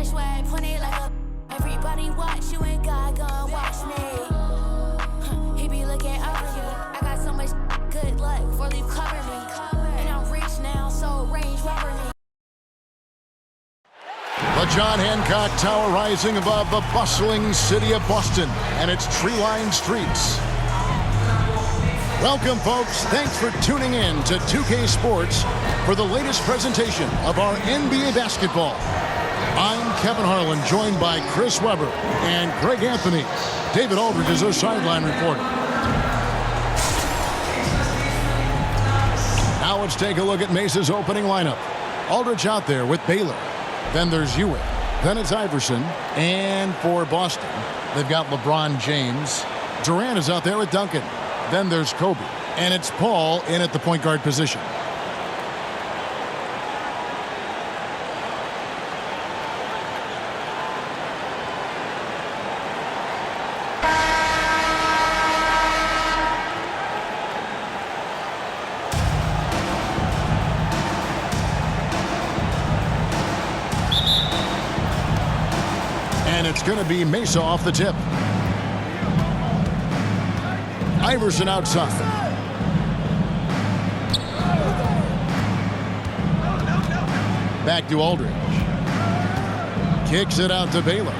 flash way, point it like a. Everybody watch you and God gon' watch me. He be looking over you. I got so much good luck, really cover me. And I'm rich now, so range rover me. The John Hancock Tower rising above the bustling city of Boston and its tree-lined streets. Welcome, folks. Thanks for tuning in to 2K Sports for the latest presentation of our NBA basketball. I'm Kevin Harlan, joined by Chris Webber and Greg Anthony. David Aldridge is our sideline reporter. Now let's take a look at Mesa's opening lineup. Aldridge out there with Baylor. Then there's Ewing. Then it's Iverson. And for Boston, they've got LeBron James. Durant is out there with Duncan. Then there's Kobe. And it's Paul in at the point guard position. And it's going to be Mesa off the tip. Iverson outside. Back to Aldridge. Kicks it out to Baylor.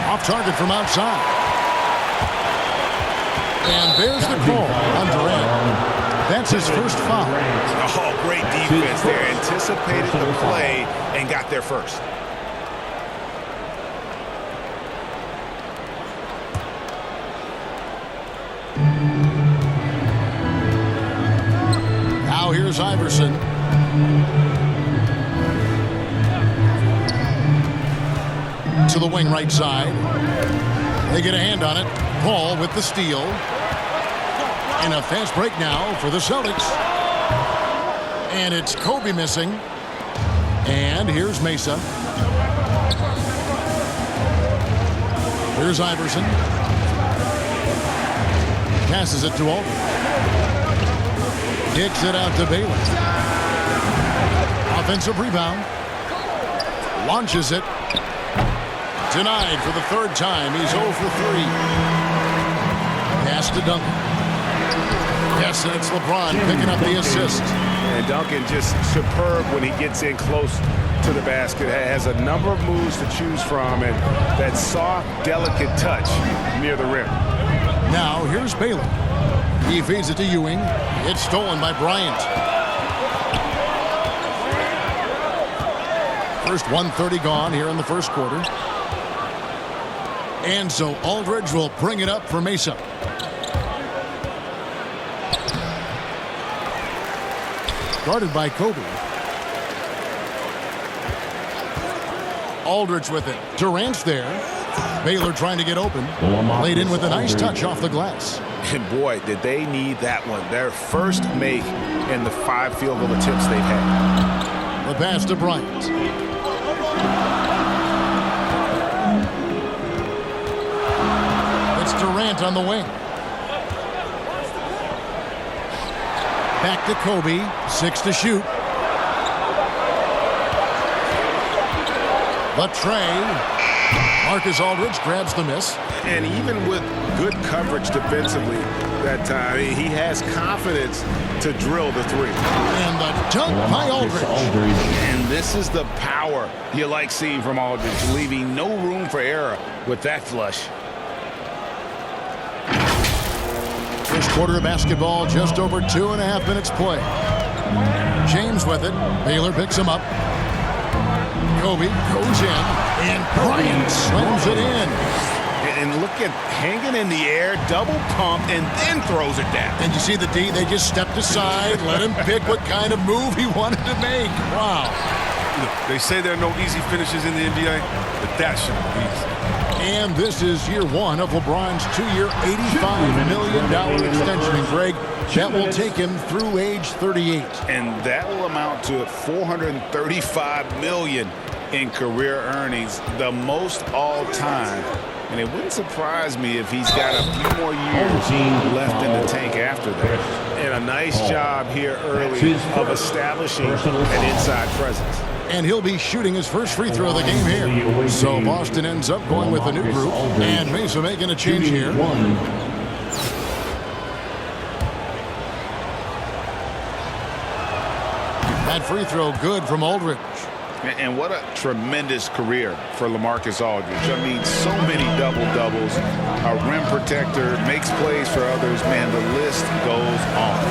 Off target from outside. And there's the call on Durant. That's his first foul. Oh, great defense there. Anticipated the play and got there first. Now here's Iverson. To the wing right side. They get a hand on it. Paul with the steal. And a fast break now for the Celtics. And it's Kobe missing. And here's Mesa. Here's Iverson. Passes it to Aldridge. Kicks it out to Baylor. Offensive rebound. Launches it. Denied for the third time. He's 0 for 3. Pass to Duncan. Yes, and it's LeBron picking up the assist. And Duncan just superb when he gets in close to the basket. Has a number of moves to choose from, and that soft, delicate touch near the rim. Now here's Baylor. He feeds it to Ewing. It's stolen by Bryant. First 1:30 gone here in the first quarter. And so Aldridge will bring it up for Mesa. Guarded by Kobe. Aldridge with it. Durant's there. Baylor trying to get open. Laid in with a nice touch off the glass. And boy, did they need that one. Their first make in the 5 field goal attempts they've had. The pass to Bryant. It's Durant on the wing. Back to Kobe. 6 to shoot. The tray. Marcus Aldridge grabs the miss. And even with good coverage defensively that time, he has confidence to drill the 3. And the dunk by Aldridge. And this is the power you like seeing from Aldridge, leaving no room for error with that flush. First quarter of basketball, just over 2.5 minutes play. James with it. Baylor picks him up. Kobe goes in, and Bryant slams it in. And look at hanging in the air, double pump, and then throws it down. And you see the D, they just stepped aside, let him pick what kind of move he wanted to make. Wow. They say there are no easy finishes in the NBA, but that shouldn't be easy. And this is year 1 of LeBron's 2-year, $85 million extension. And Greg, that will take him through age 38. And that will amount to $435 million in career earnings, the most all-time. And it wouldn't surprise me if he's got a few more years left in the tank after that. And a nice job here early of establishing an inside presence. and he'll be shooting his first free throw of the game here. So Boston ends up going with a new group, and Mesa making a change here. That free throw good from Aldridge. And what a tremendous career for LaMarcus Aldridge. I mean, so many double-doubles, a rim protector, makes plays for others. Man, the list goes on.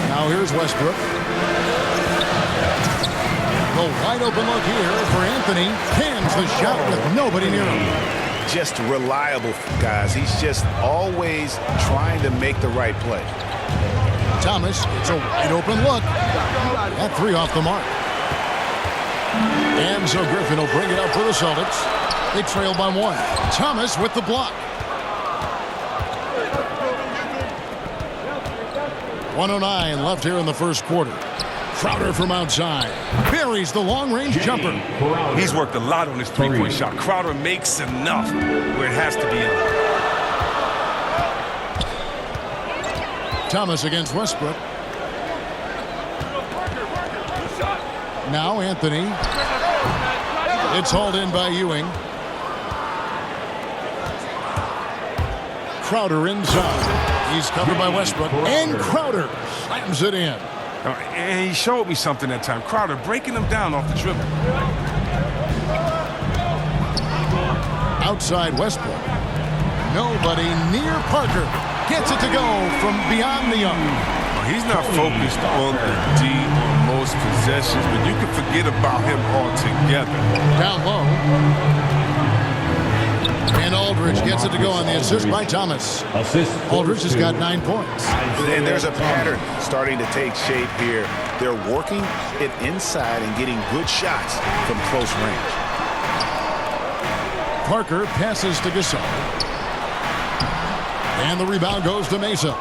Now here's Westbrook. The wide open look here for Anthony. Cans the shot with nobody near him. Just reliable, guys. He's just always trying to make the right play. Thomas, it's a wide open look. That three off the mark. And so Griffin will bring it up for the Celtics. They trail by one. Thomas with the block. 1:09 left here in the first quarter. Crowder from outside. Buries the long-range jumper. He's worked a lot on his three-point shot. Crowder makes enough where it has to be in. Thomas against Westbrook. Now Anthony. It's hauled in by Ewing. Crowder inside. He's covered by Westbrook. And Crowder slams it in. And he showed me something that time. Crowder breaking him down off the dribble. Outside Westbrook. Nobody near Parker. Gets it to go from beyond the arc. He's not focused on the D on most possessions, but you can forget about him altogether. Down low. And Aldridge gets it to go on the assist by Thomas. Aldridge has got 9 points. And there's a pattern starting to take shape here. They're working it inside and getting good shots from close range. Parker passes to Gasol. And the rebound goes to Mesa.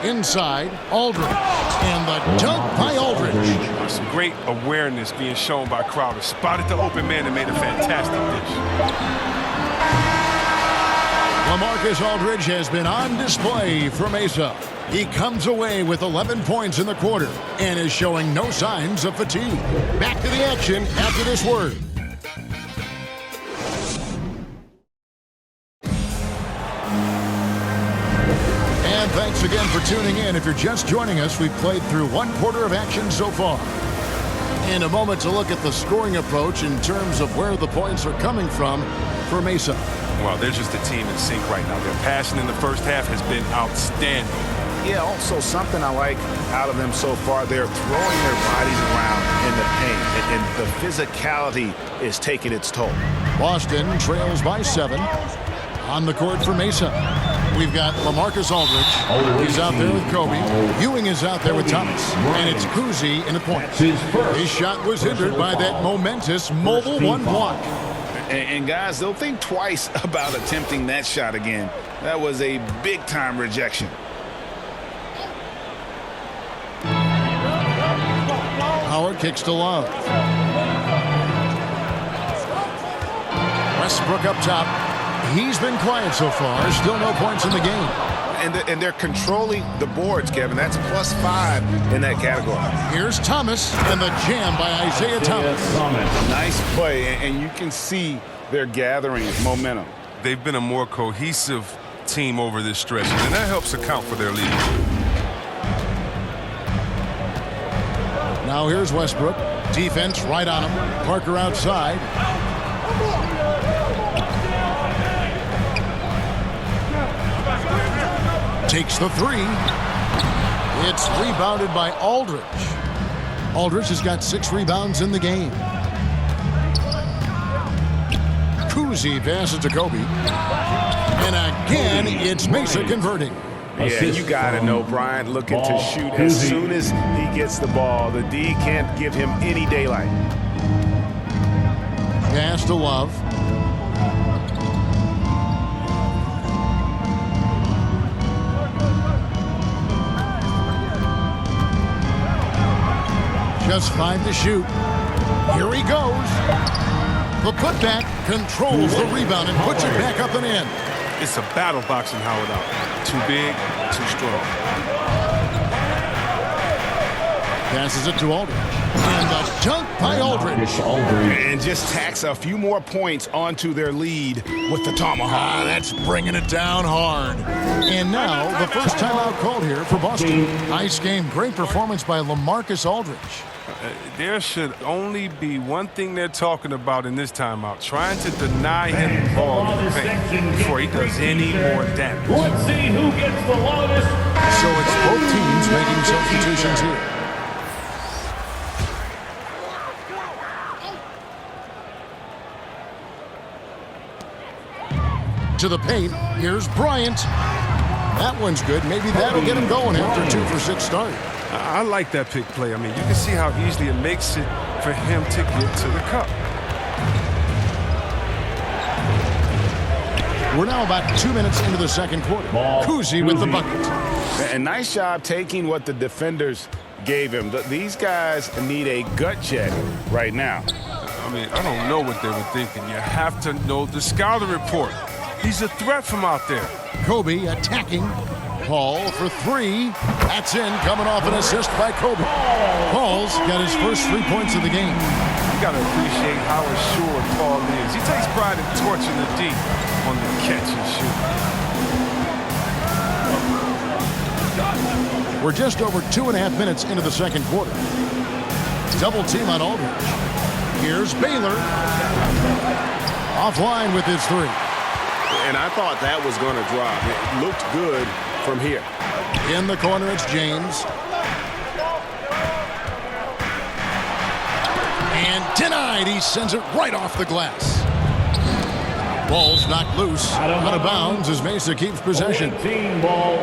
Inside, Aldridge. And the dunk by Aldridge. Some great awareness being shown by Crowder. Spotted the open man and made a fantastic dish. LaMarcus Aldridge has been on display for Mesa. He comes away with 11 points in the quarter and is showing no signs of fatigue. Back to the action after this word. Thanks again for tuning in. If you're just joining us, we've played through one quarter of action so far. In a moment to look at the scoring approach in terms of where the points are coming from for Mesa. Well, they're just a team in sync right now. Their passing in the first half has been outstanding. Yeah, also something I like out of them so far, they're throwing their bodies around in the paint, and the physicality is taking its toll. Boston trails by 7 on the court for Mesa. We've got LaMarcus Aldridge. He's out there with Kobe. Ewing is out there with Thomas. And it's Kuzi in the point. His shot was hindered by that momentous mobile one block. And guys, they'll think twice about attempting that shot again. That was a big-time rejection. Howard kicks to Love. Westbrook up top. He's been quiet so far. Still no points in the game. And they're controlling the boards, Kevin. That's +5 in that category. Here's Thomas and the jam by Isaiah Thomas. Nice play, and you can see they're gathering momentum. They've been a more cohesive team over this stretch, and that helps account for their lead. Now here's Westbrook. Defense right on him. Parker outside. Takes the three. It's rebounded by Aldridge. Aldridge has got 6 rebounds in the game. Kuzi passes to Kobe. And again, it's Mesa converting. Yeah, you got to know, Brian, looking to shoot as soon as he gets the ball. The D can't give him any daylight. Pass to Love. Just 5 to shoot. Here he goes. The putback controls the rebound and puts it back up and in. It's a battle boxing Howard out. Too big, too strong. Passes it to Aldridge. And the dunk by Aldridge. And just tacks a few more points onto their lead with the tomahawk. That's bringing it down hard. And now the first timeout called here for Boston. Nice game. Great performance by LaMarcus Aldridge. There should only be one thing they're talking about in this timeout, trying to deny him the ball in the paint before he does any more damage. Let's see who gets the longest. So it's both teams making substitutions here. To the paint, here's Bryant. That one's good. Maybe that'll get him going after a 2-for-6 start. I like that pick play. I mean, you can see how easily it makes it for him to get to the cup. We're now about 2 minutes into the second quarter. Cousy with the bucket. And nice job taking what the defenders gave him. These guys need a gut check right now. I mean, I don't know what they were thinking. You have to know the scouting report. He's a threat from out there. Kobe attacking. Paul for three. That's in, coming off an assist by Kobe. Paul's got his first 3 points of the game. You got to appreciate how assured Paul is. He takes pride in torching the D on the catch and shoot. We're just over 2.5 minutes into the second quarter. Double team on Aldridge. Here's Baylor. Offline with his three. And I thought that was going to drop. It looked good from here. In the corner, it's James. And denied. He sends it right off the glass. Ball's knocked loose. Out of bounds as Mesa keeps possession. Team ball.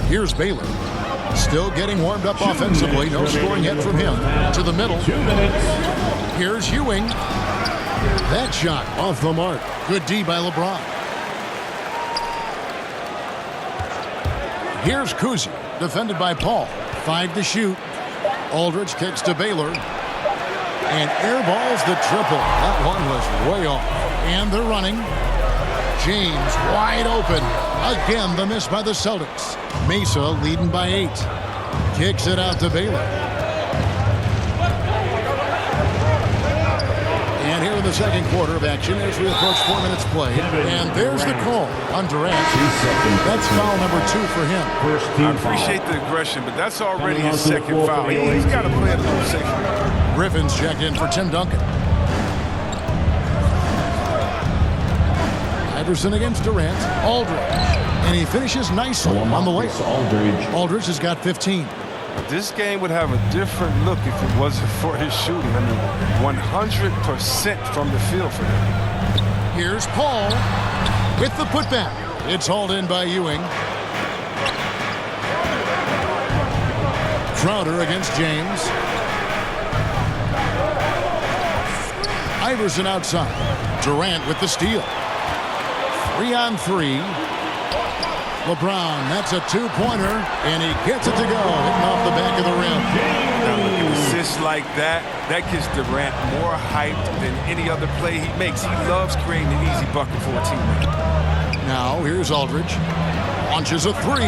Here's Baylor. Still getting warmed up offensively. No scoring yet from him. To the middle. 2 minutes. Here's Ewing. That shot off the mark. Good D by LeBron. Here's Cousy. Defended by Paul. 5 to shoot. Aldridge kicks to Baylor. And airballs the triple. That one was way off. And they're running. James wide open. Again, the miss by the Celtics. Mesa leading by 8. Kicks it out to Baylor. And here in the second quarter of action as we approach 4 minutes play. And there's the call on Durant. That's foul number 2 for him. I appreciate the aggression, but that's already his second foul. He's got to play a little safer. Griffin's checked in for Tim Duncan. Iverson against Durant. Aldridge. And he finishes nicely on the layup. Aldridge has got 15. This game would have a different look if it wasn't for his shooting. I mean, 100% from the field for him. Here's Paul with the putback. It's hauled in by Ewing. Crowder against James. Iverson outside. Durant with the steal. 3-on-3. LeBron, that's a 2-pointer, and he gets it to go, hitting off the back of the rim. Now, with an assist like that, that gives Durant more hyped than any other play he makes. He loves creating an easy bucket for a teammate. Now, here's Aldridge. Launches a 3.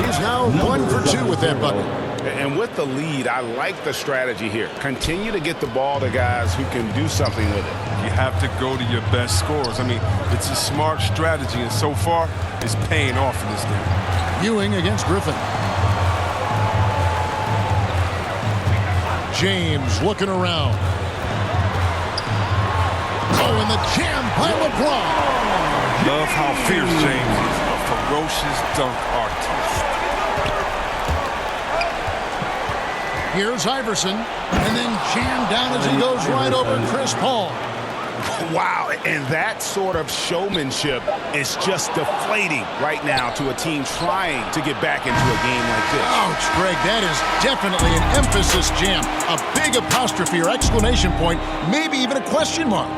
He's now 1 for 2 with that bucket. And with the lead, I like the strategy here. Continue to get the ball to guys who can do something with it. You have to go to your best scorers. I mean, it's a smart strategy, and so far, it's paying off in this game. Ewing against Griffin. James looking around. Oh, and the jam by LeBron. Love how fierce James is. A ferocious dunk artist. Here's Iverson, and then jammed down as he goes right over Chris Paul. Wow, and that sort of showmanship is just deflating right now to a team trying to get back into a game like this. Ouch, Greg, that is definitely an emphasis jam. A big apostrophe or exclamation point, maybe even a question mark.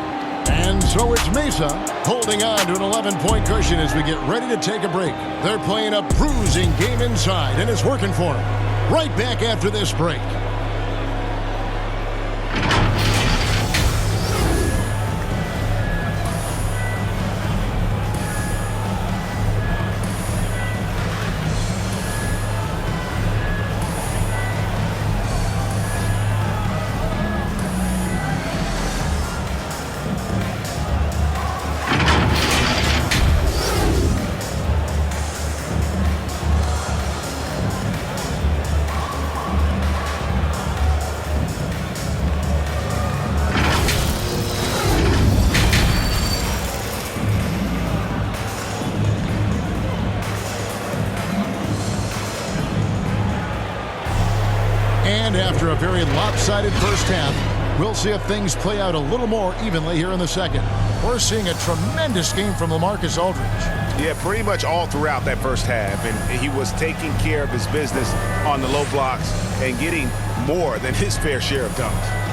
And so it's Mesa holding on to an 11-point cushion as we get ready to take a break. They're playing a bruising game inside, and it's working for them. Right back after this break. After a very lopsided first half, we'll see if things play out a little more evenly here in the second. We're seeing a tremendous game from LaMarcus Aldridge. Yeah, pretty much all throughout that first half. And he was taking care of his business on the low blocks and getting more than his fair share of dunks.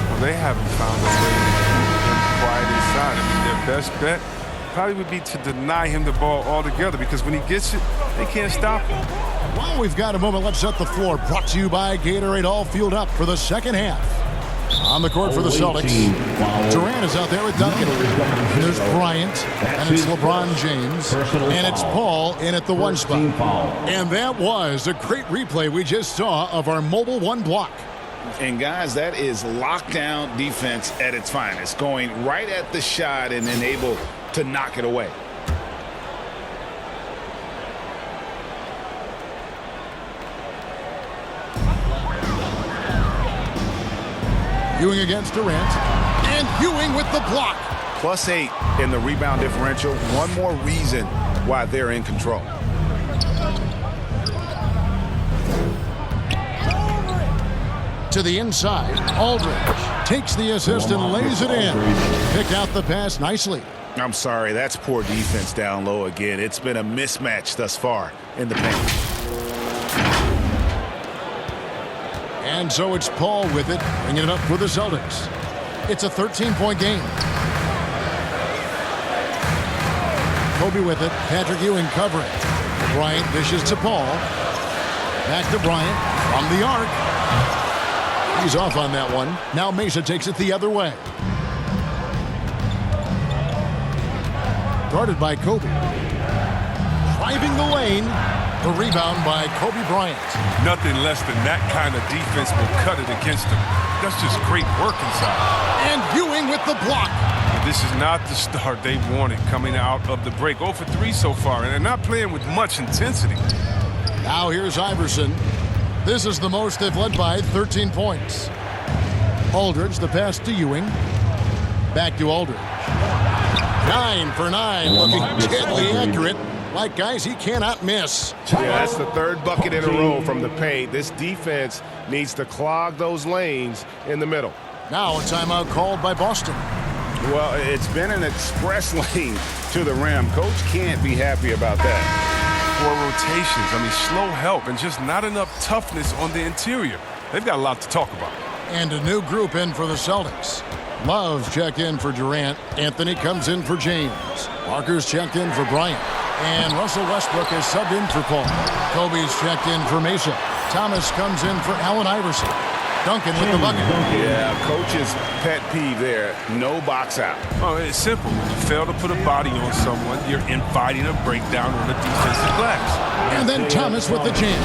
Well, they haven't found a way to keep him quiet inside. I mean, their best bet probably would be to deny him the ball altogether, because when he gets it, they can't stop him. While we've got a moment, let's set the floor. Brought to you by Gatorade, all fueled up for the second half. On the court for the Celtics, Durant is out there with Duncan. There's Bryant, and it's LeBron James, and it's Paul in at the one spot. And that was a great replay we just saw of our mobile one block. And guys, that is lockdown defense at its finest, going right at the shot and then able to knock it away. Ewing against Durant, and Ewing with the block. +8 in the rebound differential. One more reason why they're in control. To the inside, Aldridge takes the assist and lays it in. Picked out the pass nicely. I'm sorry, that's poor defense down low again. It's been a mismatch thus far in the paint. And so it's Paul with it, bringing it up for the Celtics. It's a 13-point game. Kobe with it, Patrick Ewing covering. Bryant dishes to Paul. Back to Bryant from the arc. He's off on that one. Now Mesa takes it the other way. Guarded by Kobe. Driving the lane. The rebound by Kobe Bryant. Nothing less than that kind of defense will cut it against them. That's just great work inside. And Ewing with the block. This is not the start they wanted coming out of the break. 0 for 3 so far, and they're not playing with much intensity. Now here's Iverson. This is the most they've led by, 13 points. Aldridge, the pass to Ewing. Back to Aldridge. 9 for 9, looking deadly accurate. Like, guys, he cannot miss. Yeah, that's the third bucket in a row from the paint. This defense needs to clog those lanes in the middle. Now a timeout called by Boston. Well, it's been an express lane to the rim. Coach can't be happy about that. Poor rotations. I mean, slow help and just not enough toughness on the interior. They've got a lot to talk about. And a new group in for the Celtics. Love checked in for Durant. Anthony comes in for James. Parker's checked in for Bryant. And Russell Westbrook is subbed in for Paul. Kobe's checked in for Mesa. Thomas comes in for Allen Iverson. Duncan with the bucket. Yeah, coach's pet peeve there. No box out. Oh, it's simple. When you fail to put a body on someone, you're inviting a breakdown on the defensive glass. And then Thomas with the jam.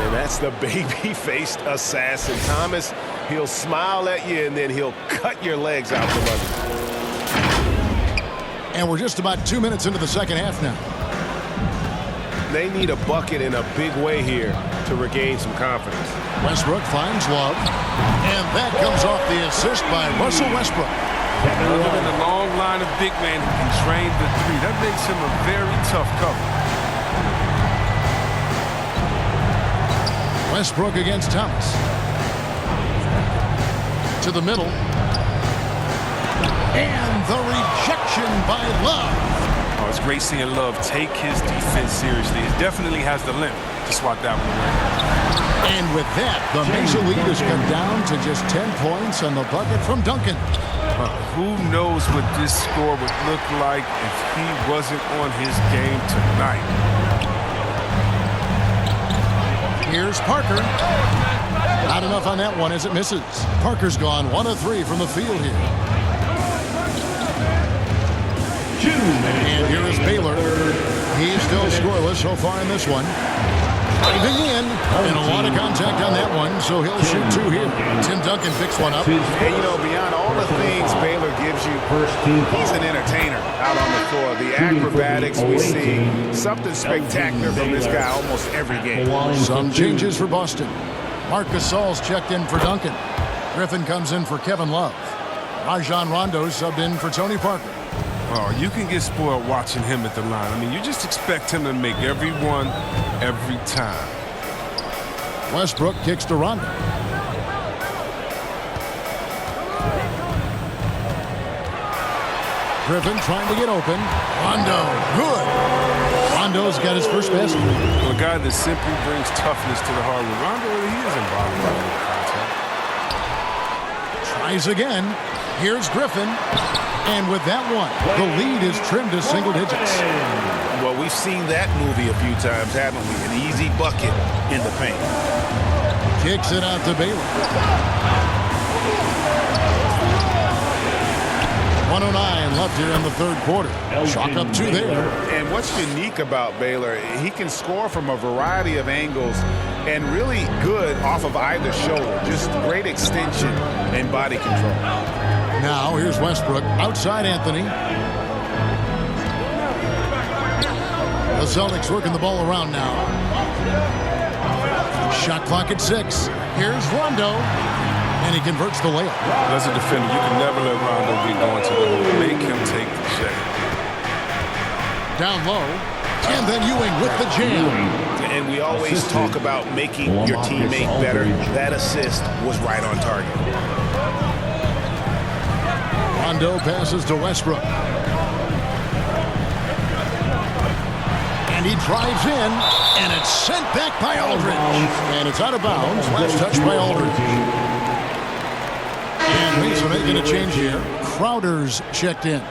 And that's the baby-faced assassin. Thomas, he'll smile at you, and then he'll cut your legs out from under. And we're just about 2 minutes into the second half now. They need a bucket in a big way here to regain some confidence. Westbrook finds Love. And that comes off the assist by Russell Westbrook. Other than the long line of big men who can drain the three, that makes him a very tough cover. Westbrook against Thomas. To the middle. And the rejection by Love. Oh, it's great seeing Love take his defense seriously. He definitely has the limp to swat that one away. And with that, the Mesa lead has come down to just 10 points on the bucket from Duncan. Who knows what this score would look like if he wasn't on his game tonight. Here's Parker. Not enough on that one as it misses. Parker's gone 1 of 3 from the field here. And here is Baylor. He's still scoreless so far in this one. Diving in, and a lot of contact on that one, so he'll shoot 2 here. Tim Duncan picks one up. And, you know, beyond all the things Baylor gives you, he's an entertainer out on the floor. The acrobatics we see, something spectacular from this guy almost every game. Some changes for Boston. Marc Gasol's checked in for Duncan. Griffin comes in for Kevin Love. Rajon Rondo subbed in for Tony Parker. Oh, you can get spoiled watching him at the line. I mean, you just expect him to make every one, every time. Westbrook kicks to Rondo. Griffin trying to get open. Rondo, good. Rondo's got his first basket. A guy that simply brings toughness to the hardwood. Rondo, he isn't bothered by any contact. Tries again. Here's Griffin. And with that one, the lead is trimmed to single digits. Well, we've seen that movie a few times, haven't we? An easy bucket in the paint. Kicks it out to Baylor. 109 left here in the third quarter. Chalk up two there. And what's unique about Baylor, he can score from a variety of angles and really good off of either shoulder. Just great extension and body control. Now here's Westbrook outside Anthony. The Celtics working the ball around now. Shot clock at 6. Here's Rondo. And he converts the layup. As a defender, you can never let Rondo get going to the hoop. Make him take the shot. Down low. And then Ewing with the jam. And we always talk about making your teammate better. That assist was right on target. Rondo passes to Westbrook. And he drives in. And it's sent back by Aldridge. And it's out of bounds. Last touch by Aldridge. And Mesa making a change here. Crowder's checked in.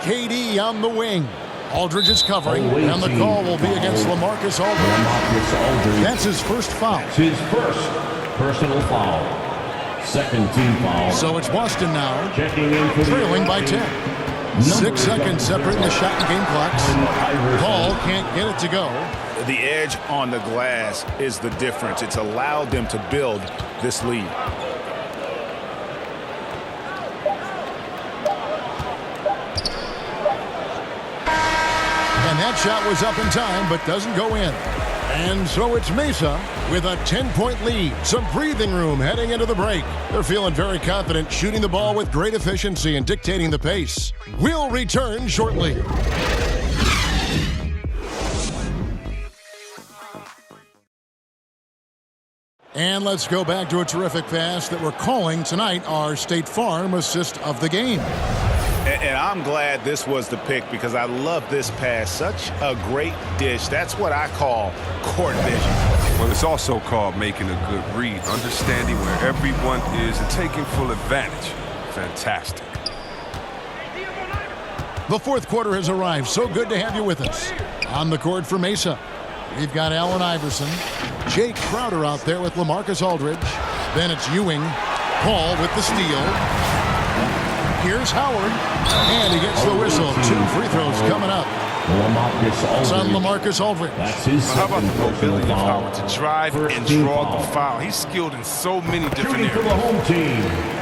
KD on the wing. Aldridge is covering, and the call will be against LaMarcus Aldridge. That's his first foul. It's his first personal foul. Second team foul. So it's Boston now, Checking in for trailing by 10. 6 seconds separating the shot and game clocks. Paul can't get it to go. The edge on the glass is the difference. It's allowed them to build this lead. And that shot was up in time, but doesn't go in. And so it's Mesa with a 10-point lead. Some breathing room heading into the break. They're feeling very confident, shooting the ball with great efficiency and dictating the pace. We'll return shortly. And let's go back to a terrific pass that we're calling tonight our State Farm assist of the game. And I'm glad this was the pick because I love this pass. Such a great dish. That's what I call court vision. Well, it's also called making a good read, understanding where everyone is and taking full advantage. Fantastic. The fourth quarter has arrived. So good to have you with us. On the court for Mesa, we've got Allen Iverson. Jake Crowder out there with LaMarcus Aldridge. Then it's Ewing. Paul with the steal. Here's Howard. And he gets the whistle. 2 free throws coming up. It's on LaMarcus Aldridge. How about the mobility of Howard to drive and draw the foul? He's skilled in so many different areas.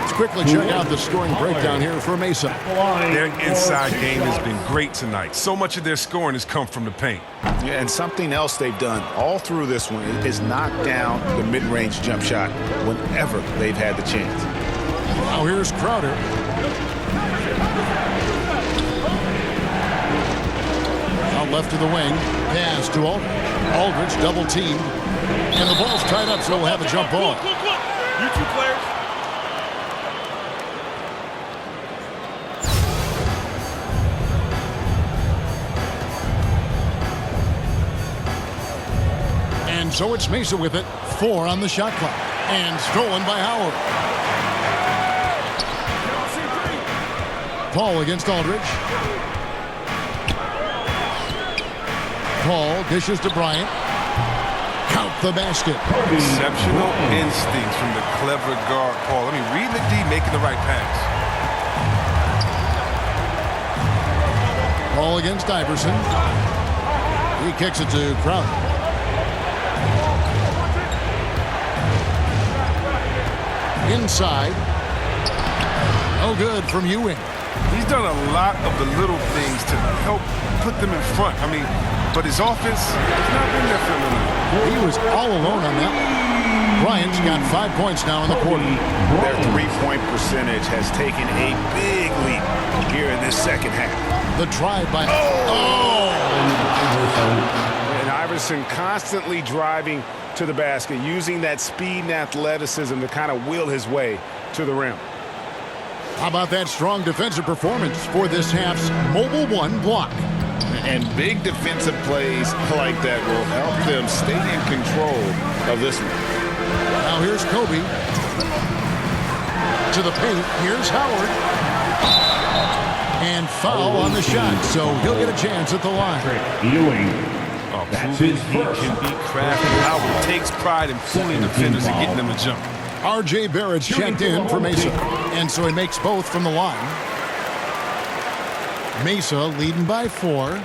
Let's quickly check out the scoring breakdown here for Mesa. Their inside game has been great tonight. So much of their scoring has come from the paint. Yeah, and something else they've done all through this one is knock down the mid-range jump shot whenever they've had the chance. Now here's Crowder. Out left to the wing. Pass to Aldridge. Aldridge double teamed. And the ball's tied up, so we'll have a jump ball. You two players. And so it's Mesa with it. 4 on the shot clock. And stolen by Howard. Paul against Aldridge. Paul dishes to Bryant. Count the basket. Exceptional instincts from the clever guard, Paul. I mean, reading the D, making the right pass. Paul against Iverson. He kicks it to Crowder. Inside. No good from Ewing. He's done a lot of the little things to help put them in front. I mean, but his offense has not been there for him. He was all alone on that one. Bryant's got 5 points now in the quarter. Their three-point percentage has taken a big leap here in this second half. The drive by... And Iverson constantly driving to the basket, using that speed and athleticism to kind of will his way to the rim. How about that strong defensive performance for this half's Mobile One block? And big defensive plays like that will help them stay in control of this one. Now here's Kobe. To the paint. Here's Howard. And foul on the shot, so he'll get a chance at the line. Ewing. That's his first. He can be crafty. Howard takes pride in fooling defenders and getting them to jump. R.J. Barrett's checked in for Mesa, and so he makes both from the line. Mesa leading by 4.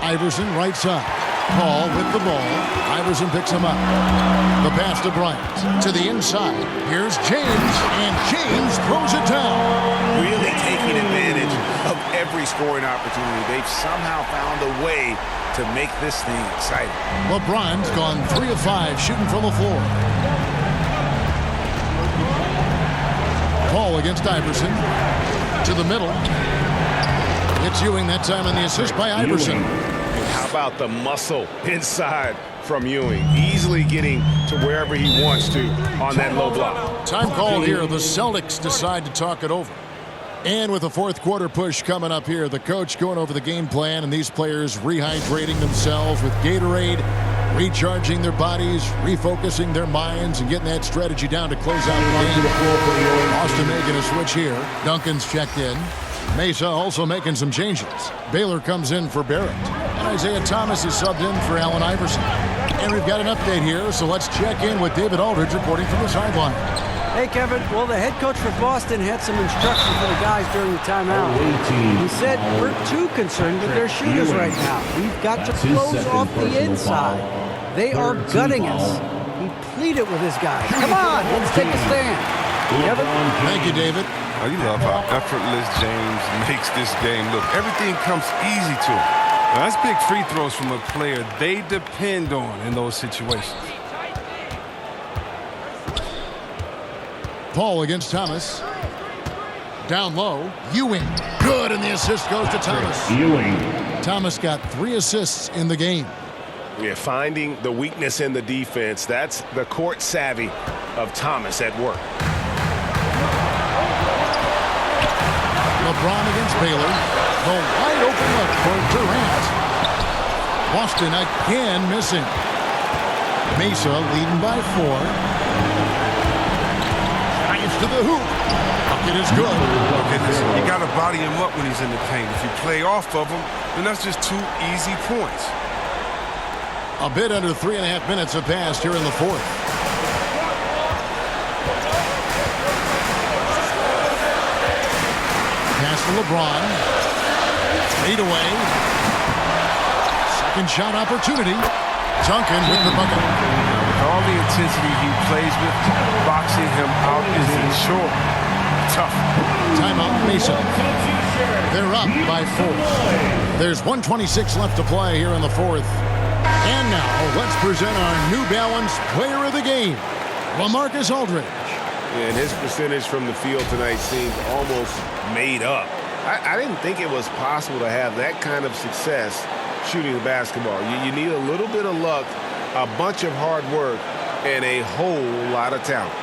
Iverson right side. Paul with the ball. Iverson picks him up. The pass to Bryant. To the inside. Here's James, and James throws it down. Really taking advantage of every scoring opportunity. They've somehow found a way to make this thing exciting. LeBron's gone 3 of 5 shooting from the floor. Paul against Iverson. To the middle. It's Ewing that time on the assist by Iverson. How about the muscle inside from Ewing? Easily getting to wherever he wants to on that low block. Time called here. The Celtics decide to talk it over. And with a fourth quarter push coming up here, the coach going over the game plan and these players rehydrating themselves with Gatorade, recharging their bodies, refocusing their minds, and getting that strategy down to close out the game. Austin making a switch here. Duncan's checked in. Mesa also making some changes. Baylor comes in for Barrett. And Isaiah Thomas is subbed in for Allen Iverson. And we've got an update here, so let's check in with David Aldridge reporting from the sideline. Hey, Kevin. Well, the head coach for Boston had some instruction for the guys during the timeout. He said, we're too concerned with their shooters right now. We've got to close off the inside. They are gutting us. He pleaded with his guys. Come on, let's take a stand. Kevin? Thank you, David. Oh, you love how effortless James makes this game look. Everything comes easy to him. Now, that's big free throws from a player they depend on in those situations. Paul against Thomas. Down low. Ewing. Good, and the assist goes to Thomas. Ewing. Thomas got 3 assists in the game. Yeah, finding the weakness in the defense. That's the court savvy of Thomas at work. LeBron against Baylor. The wide open look for Durant. Boston again missing. Mesa leading by 4. To the hoop. Bucket is good. Okay, listen, you got to body him up when he's in the paint. If you play off of him, then that's just 2 easy points. A bit under 3.5 minutes have passed here in the fourth. Pass to LeBron. Fade away. Second shot opportunity. Duncan with the bucket. With all the intensity he plays with, boxing him out is a chore. Tough. Timeout, Mesa. They're up by 4. There's 1:26 left to play here in the fourth. And now, let's present our New Balance Player of the Game, LaMarcus Aldridge. And his percentage from the field tonight seems almost made up. I didn't think it was possible to have that kind of success shooting the basketball. You need a little bit of luck, a bunch of hard work, and a whole lot of talent.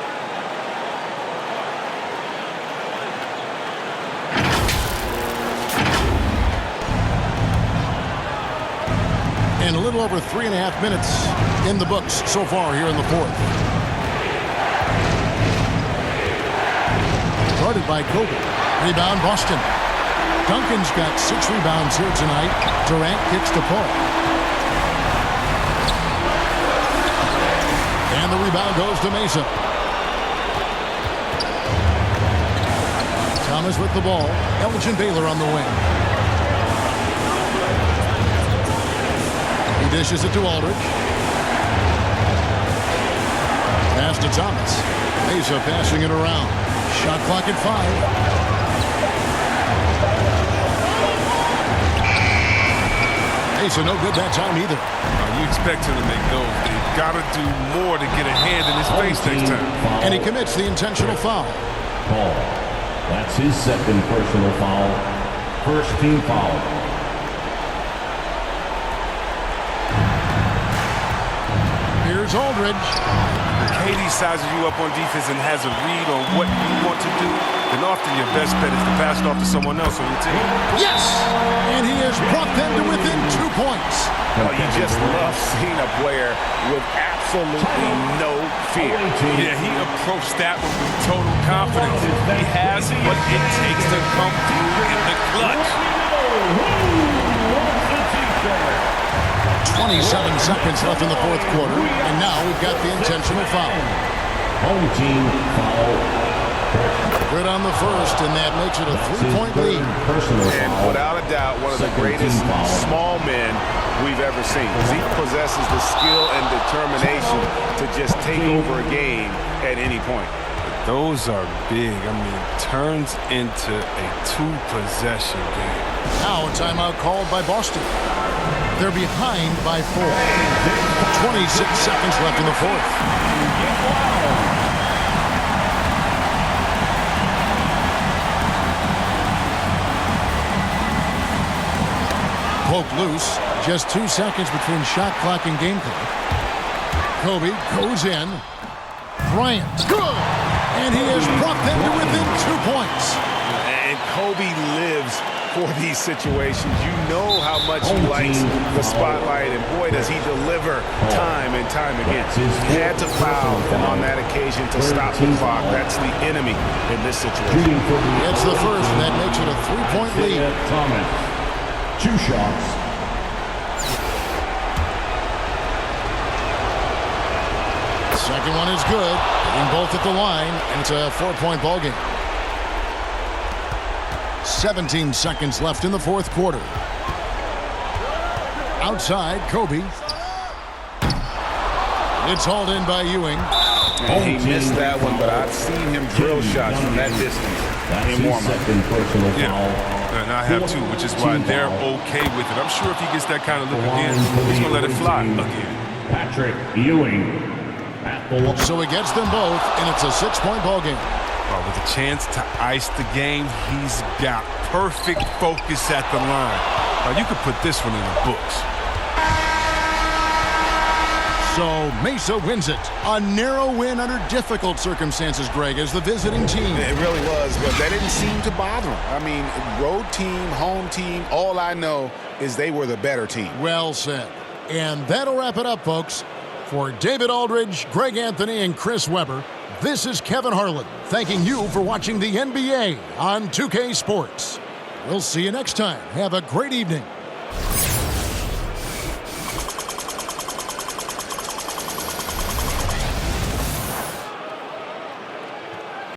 And a little over 3.5 minutes in the books so far here in the fourth. Guarded by Kobe. Rebound, Boston. Duncan's got 6 rebounds here tonight. Durant kicks to Paul. And the rebound goes to Mesa. Thomas with the ball. Elgin Baylor on the wing. He dishes it to Aldridge. Pass to Thomas. Mesa passing it around. Shot clock at 5. Mesa no good that time either. You expect him to make those. They've got to do more to get a hand in his face next time. And he commits the intentional foul. Paul. That's his second personal foul. First team foul. Here's Aldridge. KD sizes you up on defense and has a read on what you want to do, then often your best bet is to pass it off to someone else on your team. Yes! And he has brought them to within 2 points. Oh, you just love seeing a player with absolutely no fear. Yeah, he approached that one with total confidence. He has what it takes to come through in the clutch. 27 seconds left in the fourth quarter, and now we've got the intentional foul. Home team foul. Good on the first, and that makes it a 3-point lead. Personal And foul. without a doubt, one of the Second greatest team foul. small men we've ever seen. He possesses the skill and determination to just take over a game at any point. Those are big. I mean, turns into a 2-possession game. Now a timeout called by Boston. They're behind by 4. 26 seconds left in the fourth. Poke loose. Just 2 seconds between shot clock and game clock. Kobe goes in. Bryant. Good! And he has brought them to within 2 points. And Kobe lives for these situations. You know how much he likes the spotlight, and boy, does he deliver time and time again. He had to foul on that occasion to stop the clock. That's the enemy in this situation. It's the first, and that makes it a 3-point lead. Thomas. 2 shots. Second one is good. Hitting both at the line, and it's a 4-point ball game. 17 seconds left in the fourth quarter. Outside, Kobe. It's hauled in by Ewing. And he missed that one, but I've seen him drill shots from that distance That's in his warm-up. second personal Yeah, foul. and I have too, which is why they're okay with it. I'm sure if he gets that kind of look again, he's going to let it fly again. Patrick Ewing at the line. So he gets them both, and it's a 6-point ball game. With a chance to ice the game, he's got perfect focus at the line. Now, you could put this one in the books. So Mesa wins it. A narrow win under difficult circumstances, Greg, as the visiting team. It really was, but that didn't seem to bother him. I mean, road team, home team, all I know is they were the better team. Well said. And that'll wrap it up, folks. For David Aldridge, Greg Anthony, and Chris Webber, this is Kevin Harlan thanking you for watching the NBA on 2K Sports. We'll see you next time. Have a great evening.